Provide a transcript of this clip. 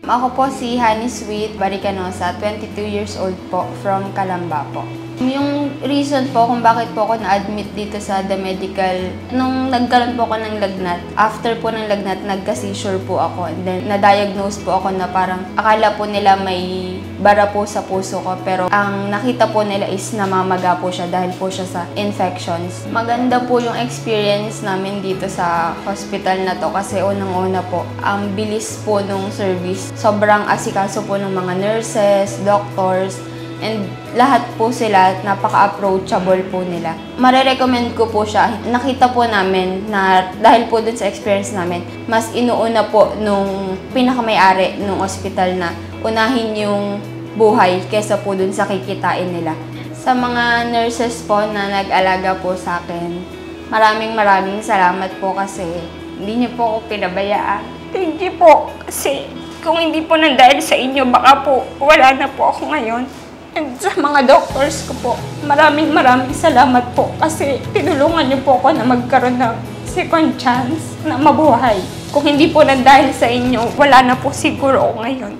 Ako po si Honey Sweet Baricanosa, 22 years old po, from Calamba po. Yung reason po kung bakit po ako na-admit dito sa The Medical, nung nagkaroon po ako ng lagnat, after po ng lagnat, nagka-seizure po ako. And then, na-diagnose po ako na parang akala po nila may bara po sa puso ko, pero ang nakita po nila is namamaga po siya dahil po siya sa infections. Maganda po yung experience namin dito sa hospital na to kasi unang-una po, ang bilis po nung service. Sobrang asikaso po ng mga nurses, doctors, and lahat po sila, napaka-approachable po nila. Marerecommend ko po siya. Nakita po namin na dahil po dun sa experience namin, mas inuuna po nung pinakamayari nung hospital na unahin yung buhay kesa po dun sa kikitain nila. Sa mga nurses po na nag-alaga po sa akin, maraming salamat po kasi hindi niyo po ako pinabayaan. Thank you po kasi kung hindi po nang dahil sa inyo, baka po wala na po ako ngayon. And sa mga doctors ko po, maraming salamat po kasi tinulungan niyo po ako na magkaroon ng second chance na mabuhay. Kung hindi po nang dahil sa inyo, wala na po siguro ako ngayon.